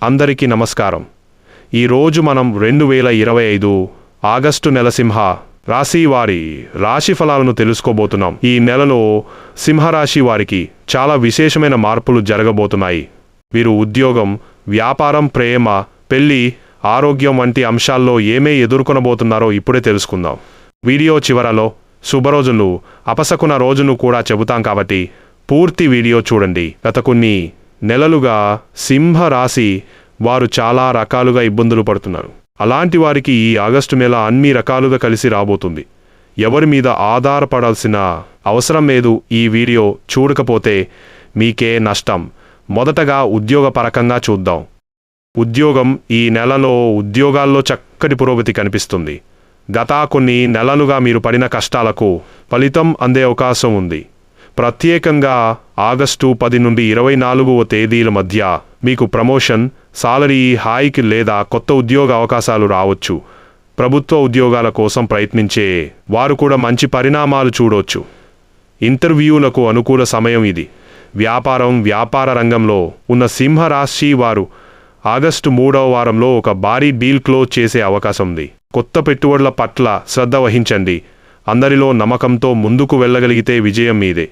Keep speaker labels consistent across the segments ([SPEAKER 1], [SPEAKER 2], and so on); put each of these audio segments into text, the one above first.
[SPEAKER 1] అందరికీ నమస్కారం. ఈరోజు మనం 2025 ఆగస్టు నెల సింహ రాశి వారి రాశి ఫలాలను తెలుసుకోబోతున్నాం. ఈ నెలలో సింహరాశి వారికి చాలా విశేషమైన మార్పులు జరగబోతున్నాయి. వీరు ఉద్యోగం, వ్యాపారం, ప్రేమ, పెళ్లి, ఆరోగ్యం వంటి అంశాల్లో ఏమే ఎదుర్కొనబోతున్నారో ఇప్పుడే తెలుసుకుందాం. వీడియో చివరలో శుభరోజును, అపశకున రోజును కూడా చెబుతాం కాబట్టి పూర్తి వీడియో చూడండి. గత కొన్ని నెలలుగా సింహరాశి వారు చాలా రకాలుగా ఇబ్బందులు పడుతున్నారు. అలాంటి వారికి ఈ ఆగస్టు నెల అన్ని రకాలుగా కలిసి రాబోతుంది. ఎవరి మీద ఆధారపడాల్సిన అవసరం లేదు. ఈ వీడియో చూడకపోతే మీకే నష్టం. మొదటగా ఉద్యోగపరంగా చూద్దాం. ఉద్యోగం. ఈ నెలలో ఉద్యోగాల్లో చక్కటి పురోగతి కనిపిస్తుంది. గత కొన్ని నెలలుగా మీరు పడిన కష్టాలకు ఫలితం అందే అవకాశం ఉంది. ప్రత్యేకంగా ఆగస్టు 10 నుండి 24వ తేదీల మధ్య మీకు ప్రమోషన్, సాలరీ హైక్ లేదా కొత్త ఉద్యోగ అవకాశాలు రావచ్చు. ప్రభుత్వ ఉద్యోగాల కోసం ప్రయత్నించే వారు కూడా మంచి పరిణామాలు చూడవచ్చు. ఇంటర్వ్యూలకు అనుకూల సమయం ఇది. వ్యాపార రంగంలో ఉన్న సింహరాశి వారు ఆగస్టు 3వ వారంలో ఒక భారీ డీల్ క్లోజ్ చేసే అవకాశం ఉంది. కొత్త పెట్టుబడుల పట్ల శ్రద్ధ వహించండి. అందరిలో నమ్మకంతో ముందుకు వెళ్ళగలిగితే విజయం మీదే.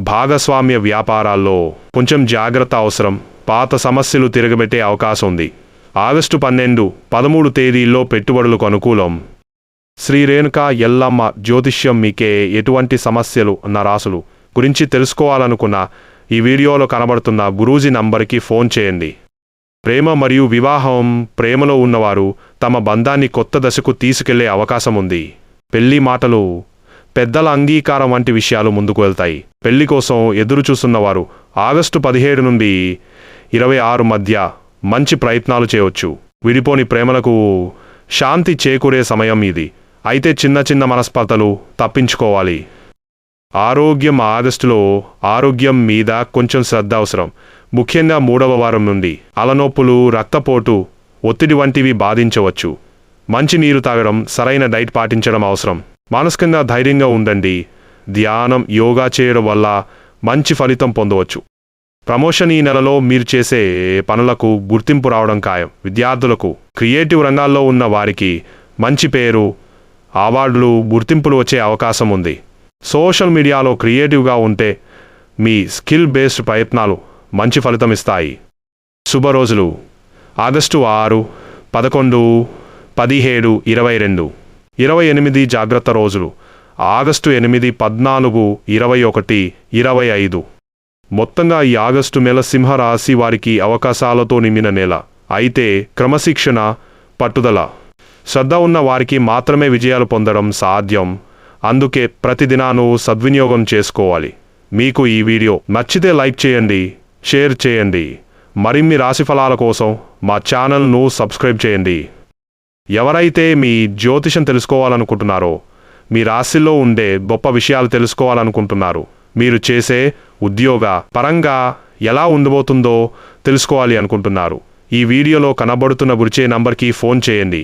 [SPEAKER 1] భాగస్వామ్య వ్యాపారాల్లో కొంచెం జాగ్రత్త అవసరం. పాత సమస్యలు తిరగబెట్టే అవకాశం ఉంది. ఆగస్టు 12, 13 తేదీల్లో పెట్టుబడులకు అనుకూలం. శ్రీ రేణుకా ఎల్లమ్మ జ్యోతిష్యం. మీకే ఎటువంటి సమస్యలు ఉన్న రాసులు గురించి తెలుసుకోవాలనుకున్న ఈ వీడియోలో కనబడుతున్న గురూజీ నంబర్కి ఫోన్ చేయండి. ప్రేమ మరియు వివాహం. ప్రేమలో ఉన్నవారు తమ బంధాన్ని కొత్త దశకు తీసుకెళ్లే అవకాశం ఉంది. పెళ్లి మాటలు, పెద్దల అంగీకారం వంటి విషయాలు ముందుకు వెళ్తాయి. పెళ్లి కోసం ఎదురు చూస్తున్నవారు ఆగస్టు 17 నుండి 26 మధ్య మంచి ప్రయత్నాలు చేయవచ్చు. విడిపోని ప్రేమలకు శాంతి చేకూరే సమయం ఇది. అయితే చిన్న మనస్పర్ధలు తప్పించుకోవాలి. ఆరోగ్యం. ఆగస్టులో ఆరోగ్యం మీద కొంచెం శ్రద్ధ అవసరం. ముఖ్యంగా 3వ వారం నుండి అలనొప్పులు, రక్తపోటు, ఒత్తిడి వంటివి బాధించవచ్చు. మంచి నీరు తాగడం, సరైన డైట్ పాటించడం అవసరం. మానసికంగా ధైర్యంగా ఉండండి. ధ్యానం, యోగా చేయడం వల్ల మంచి ఫలితం పొందవచ్చు. ప్రమోషన్. ఈ నెలలో మీరు చేసే పనులకు గుర్తింపు రావడం ఖాయం. విద్యార్థులకు, క్రియేటివ్ రంగాల్లో ఉన్న వారికి మంచి పేరు, అవార్డులు, గుర్తింపులు వచ్చే అవకాశం ఉంది. సోషల్ మీడియాలో క్రియేటివ్గా ఉంటే మీ స్కిల్ బేస్డ్ ప్రయత్నాలు మంచి ఫలితం ఇస్తాయి. శుభరోజులు. ఆగస్టు 6, 11, 17, 22, 28 జాగ్రత్త రోజులు. ఆగస్టు 8, 14, 21, 25. మొత్తంగా ఈ ఆగస్టు నెల సింహరాశి వారికి అవకాశాలతో నిండిన నెల. అయితే క్రమశిక్షణ, పట్టుదల, శ్రద్ధ ఉన్న వారికి మాత్రమే విజయాలు పొందడం సాధ్యం. అందుకే ప్రతిదినాను సద్వినియోగం చేసుకోవాలి. మీకు ఈ వీడియో నచ్చితే లైక్ చేయండి, షేర్ చేయండి. మరిన్ని రాశిఫలాల కోసం మా ఛానల్ను సబ్స్క్రైబ్ చేయండి. ఎవరైతే మీ జ్యోతిషం తెలుసుకోవాలనుకుంటున్నారో, మీ రాశిలో ఉండే గొప్ప విషయాలు తెలుసుకోవాలనుకుంటున్నారు, మీరు చేసే ఉద్యోగ పరంగా ఎలా ఉండబోతుందో తెలుసుకోవాలి అనుకుంటున్నారు, ఈ వీడియోలో కనబడుతున్న గురిచే నంబర్కి ఫోన్ చేయండి.